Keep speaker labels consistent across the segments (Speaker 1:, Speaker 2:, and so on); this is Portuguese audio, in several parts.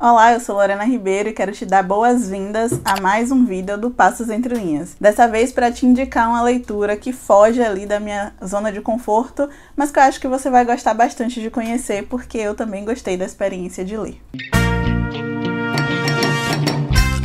Speaker 1: Olá, eu sou Lorena Ribeiro e quero te dar boas-vindas a mais um vídeo do Passos Entre Linhas. Dessa vez para te indicar uma leitura que foge ali da minha zona de conforto, mas que eu acho que você vai gostar bastante de conhecer, porque eu também gostei da experiência de ler.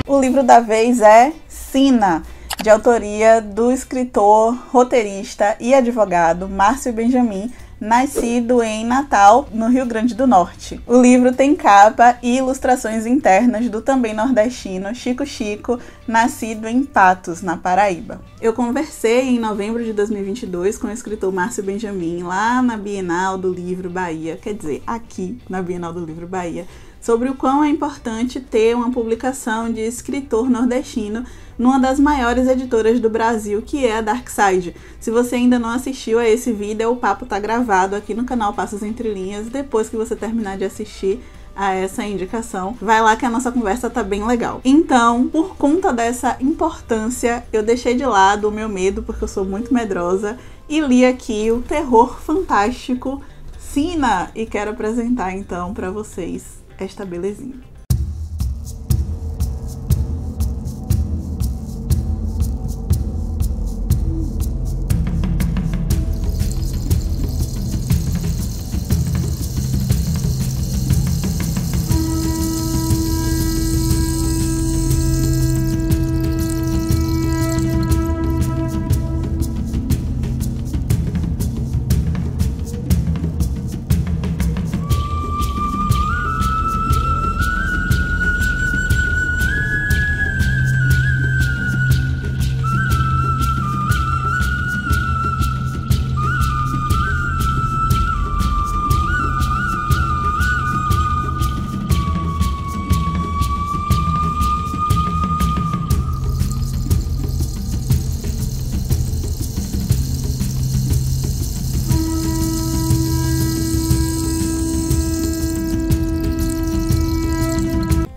Speaker 1: O livro da vez é Sina, de autoria do escritor, roteirista e advogado Márcio Benjamin, nascido em Natal, no Rio Grande do Norte. O livro tem capa e ilustrações internas do também nordestino Chico Chico, nascido em Patos, na Paraíba. Eu conversei em novembro de 2022 com o escritor Márcio Benjamin, lá na Bienal do Livro Bahia, quer dizer, aqui na Bienal do Livro Bahia, sobre o quão é importante ter uma publicação de escritor nordestino numa das maiores editoras do Brasil, que é a Darkside. Se você ainda não assistiu a esse vídeo, o papo tá gravado aqui no canal Passos Entre Linhas. Depois que você terminar de assistir a essa indicação, vai lá que a nossa conversa tá bem legal. Então, por conta dessa importância, eu deixei de lado o meu medo, porque eu sou muito medrosa, e li aqui o terror fantástico Sina, e quero apresentar então para vocês esta belezinha.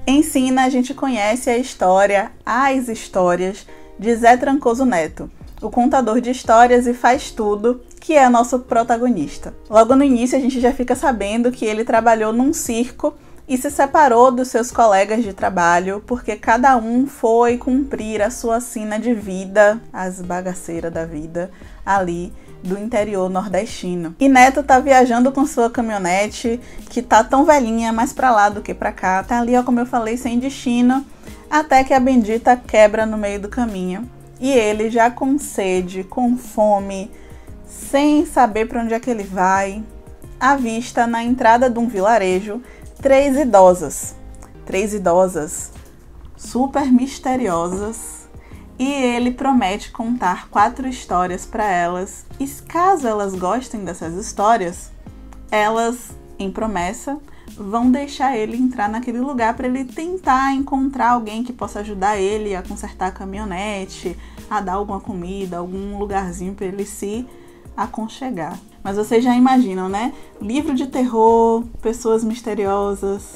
Speaker 1: Em Sina, a gente conhece as histórias de Zé Trancoso Neto, o contador de histórias e faz tudo, que é nosso protagonista. Logo no início, a gente já fica sabendo que ele trabalhou num circo e se separou dos seus colegas de trabalho, porque cada um foi cumprir a sua sina de vida, as bagaceiras da vida, ali do interior nordestino. E Neto tá viajando com sua caminhonete, que tá tão velhinha, mais pra lá do que pra cá, tá ali, ó, como eu falei, sem destino, até que a bendita quebra no meio do caminho. E ele, já com sede, com fome, sem saber pra onde é que ele vai, avista na entrada de um vilarejo três idosas super misteriosas. E ele promete contar 4 histórias para elas. E caso elas gostem dessas histórias, elas, em promessa, vão deixar ele entrar naquele lugar para ele tentar encontrar alguém que possa ajudar ele a consertar a caminhonete, a dar alguma comida, algum lugarzinho para ele se aconchegar. Mas vocês já imaginam, né? Livro de terror, pessoas misteriosas.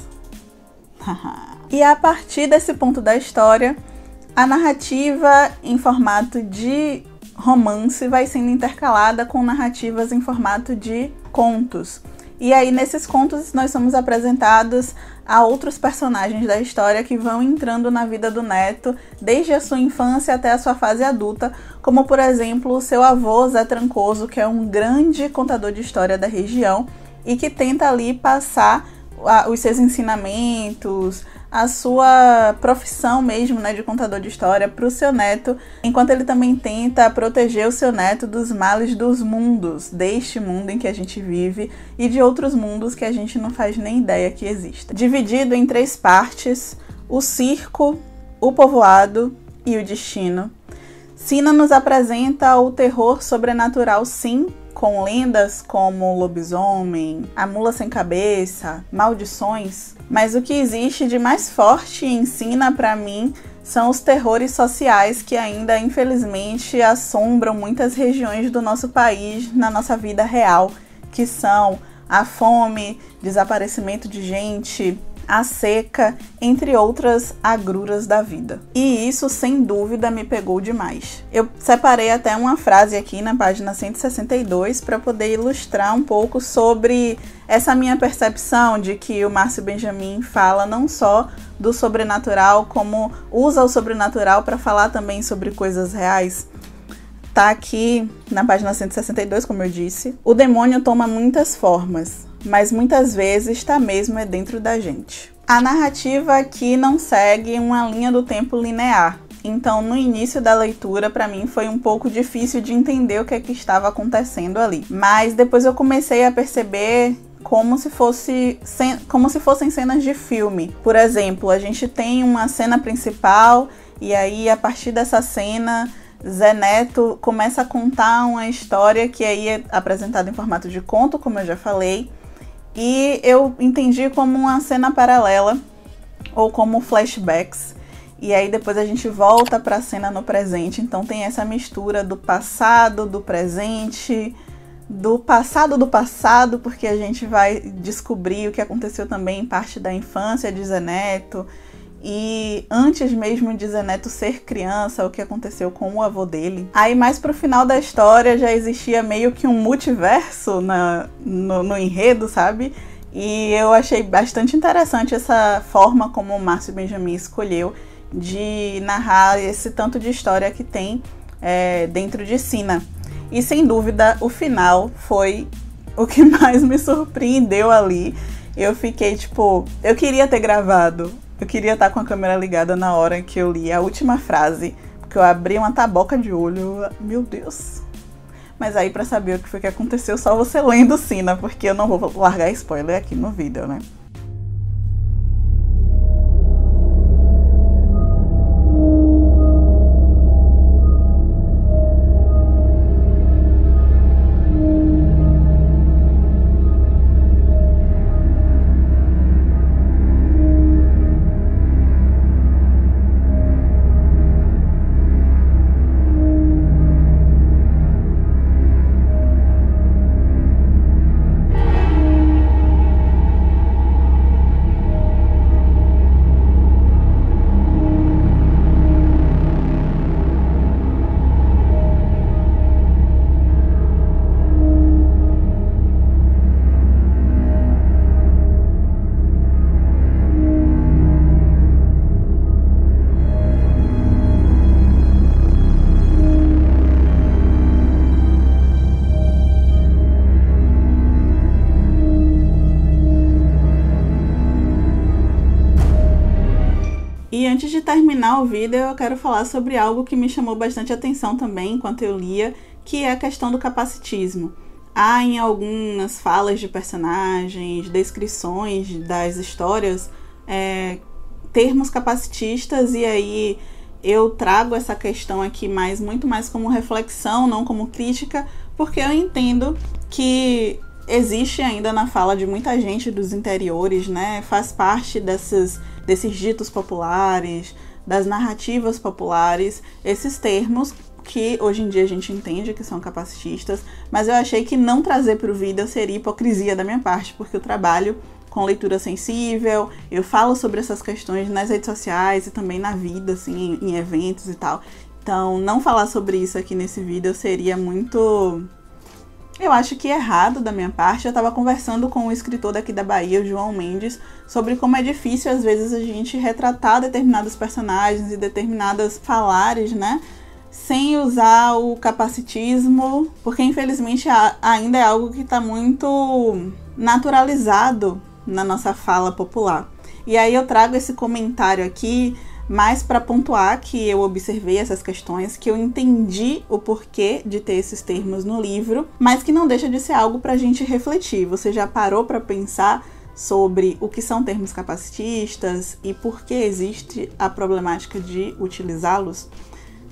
Speaker 1: E a partir desse ponto da história, a narrativa em formato de romance vai sendo intercalada com narrativas em formato de contos. E aí, nesses contos, nós somos apresentados a outros personagens da história que vão entrando na vida do Neto, desde a sua infância até a sua fase adulta, como, por exemplo, o seu avô, Zé Trancoso, que é um grande contador de história da região e que tenta ali passar os seus ensinamentos, a sua profissão mesmo, né, de contador de história para o seu neto, enquanto ele também tenta proteger o seu neto dos males dos mundos, deste mundo em que a gente vive e de outros mundos que a gente não faz nem ideia que existem. Dividido em 3 partes, o circo, o povoado e o destino, Sina nos apresenta o terror sobrenatural, sim, com lendas como lobisomem, a mula sem cabeça, maldições. Mas o que existe de mais forte em Sina, para mim, são os terrores sociais que ainda, infelizmente, assombram muitas regiões do nosso país na nossa vida real, que são a fome, desaparecimento de gente, a seca, entre outras agruras da vida. E isso, sem dúvida, me pegou demais. Eu separei até uma frase aqui na página 162 para poder ilustrar um pouco sobre essa minha percepção de que o Márcio Benjamin fala não só do sobrenatural, como usa o sobrenatural para falar também sobre coisas reais. Tá aqui na página 162, como eu disse. O demônio toma muitas formas, mas muitas vezes está mesmo dentro da gente. A narrativa aqui não segue uma linha do tempo linear. Então, no início da leitura, para mim, foi um pouco difícil de entender o que é que estava acontecendo ali. Mas depois eu comecei a perceber como se fossem cenas de filme. Por exemplo, a gente tem uma cena principal e aí, a partir dessa cena, Zé Neto começa a contar uma história que aí é apresentada em formato de conto, como eu já falei, e eu entendi como uma cena paralela ou como flashbacks. E aí depois a gente volta para a cena no presente, então tem essa mistura do passado, do presente, do passado, porque a gente vai descobrir o que aconteceu também em parte da infância de Zé Neto, e antes mesmo de Zé Neto ser criança, o que aconteceu com o avô dele. Aí mais pro final da história já existia meio que um multiverso no enredo, sabe? E eu achei bastante interessante essa forma como o Márcio Benjamin escolheu de narrar esse tanto de história que tem dentro de Sina. E sem dúvida o final foi o que mais me surpreendeu ali. Eu fiquei tipo, eu queria ter gravado. Eu queria estar com a câmera ligada na hora que eu li a última frase, porque eu abri uma taboca de olho, meu Deus. Mas aí, pra saber o que foi que aconteceu, só você lendo Sina, porque eu não vou largar spoiler aqui no vídeo, né? E antes de terminar o vídeo, eu quero falar sobre algo que me chamou bastante atenção também enquanto eu lia, que é a questão do capacitismo. Há em algumas falas de personagens, descrições das histórias, termos capacitistas, e aí eu trago essa questão aqui muito mais como reflexão, não como crítica, porque eu entendo que existe ainda na fala de muita gente dos interiores, né? Faz parte desses ditos populares, das narrativas populares, esses termos que hoje em dia a gente entende que são capacitistas, mas eu achei que não trazer para o vídeo seria hipocrisia da minha parte, porque eu trabalho com leitura sensível, eu falo sobre essas questões nas redes sociais e também na vida, assim, em eventos e tal. Então, não falar sobre isso aqui nesse vídeo seria muito... Eu acho que errado da minha parte. Eu estava conversando com um escritor daqui da Bahia, o João Mendes, sobre como é difícil às vezes a gente retratar determinados personagens e determinadas falares, né? Sem usar o capacitismo, porque infelizmente ainda é algo que está muito naturalizado na nossa fala popular. E aí eu trago esse comentário aqui mais para pontuar que eu observei essas questões, que eu entendi o porquê de ter esses termos no livro, mas que não deixa de ser algo para a gente refletir. Você já parou para pensar sobre o que são termos capacitistas e por que existe a problemática de utilizá-los?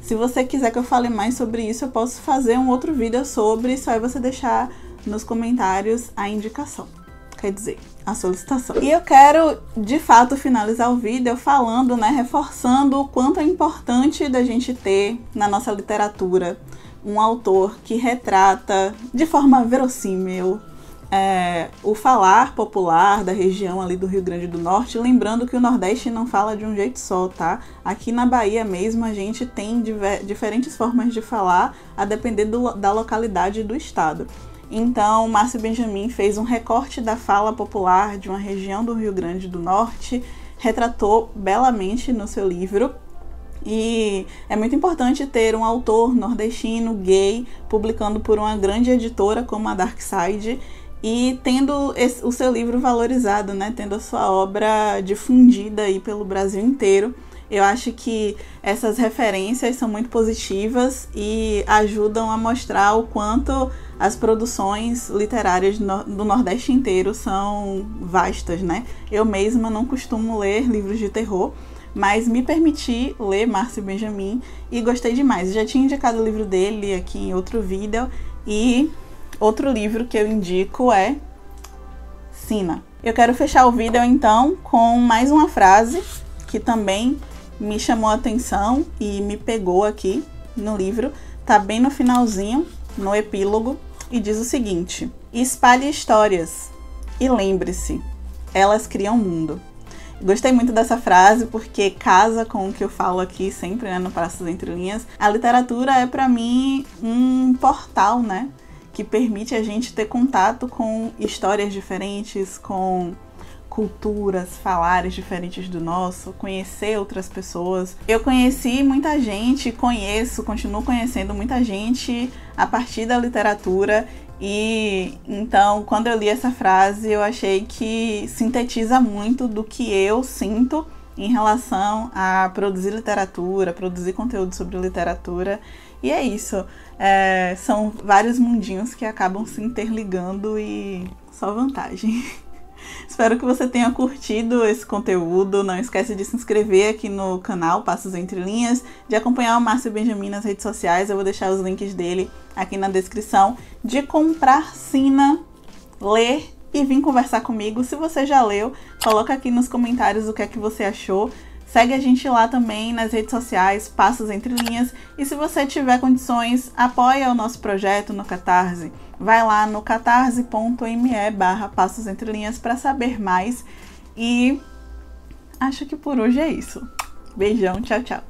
Speaker 1: Se você quiser que eu fale mais sobre isso, eu posso fazer um outro vídeo sobre, só é você deixar nos comentários a indicação. Quer dizer, a solicitação. E eu quero, de fato, finalizar o vídeo falando, né, reforçando o quanto é importante da gente ter na nossa literatura um autor que retrata de forma verossímil o falar popular da região ali do Rio Grande do Norte, lembrando que o Nordeste não fala de um jeito só, tá? Aqui na Bahia mesmo a gente tem diferentes formas de falar, a depender da localidade do estado. Então, Márcio Benjamin fez um recorte da fala popular de uma região do Rio Grande do Norte, retratou belamente no seu livro. E é muito importante ter um autor nordestino, gay, publicando por uma grande editora como a Darkside e tendo o seu livro valorizado, né? Tendo a sua obra difundida aí pelo Brasil inteiro. Eu acho que essas referências são muito positivas e ajudam a mostrar o quanto as produções literárias do Nordeste inteiro são vastas, né? Eu mesma não costumo ler livros de terror, mas me permiti ler Márcio Benjamin e gostei demais. Eu já tinha indicado o livro dele aqui em outro vídeo, e outro livro que eu indico é Sina. Eu quero fechar o vídeo então com mais uma frase que também me chamou a atenção e me pegou aqui no livro. Tá bem no finalzinho, no epílogo, e diz o seguinte: espalhe histórias e lembre-se, elas criam mundo. Gostei muito dessa frase porque casa com o que eu falo aqui sempre, né, no Praças Entre Linhas. A literatura é para mim um portal, né, que permite a gente ter contato com histórias diferentes, com culturas, falares diferentes do nosso, conhecer outras pessoas. Eu conheci muita gente, continuo conhecendo muita gente a partir da literatura. E então, quando eu li essa frase, eu achei que sintetiza muito do que eu sinto em relação a produzir literatura, produzir conteúdo sobre literatura. E é isso. São vários mundinhos que acabam se interligando e só vantagem. Espero que você tenha curtido esse conteúdo. Não esquece de se inscrever aqui no canal Passos Entre Linhas, de acompanhar o Márcio Benjamin nas redes sociais. Eu vou deixar os links dele aqui na descrição. De comprar Sina, ler e vir conversar comigo. Se você já leu, coloca aqui nos comentários o que é que você achou. Segue a gente lá também nas redes sociais, Passos Entre Linhas. E se você tiver condições, apoia o nosso projeto no Catarse. Vai lá no catarse.me/Passos Entre Linhas para saber mais. E acho que por hoje é isso. Beijão, tchau, tchau.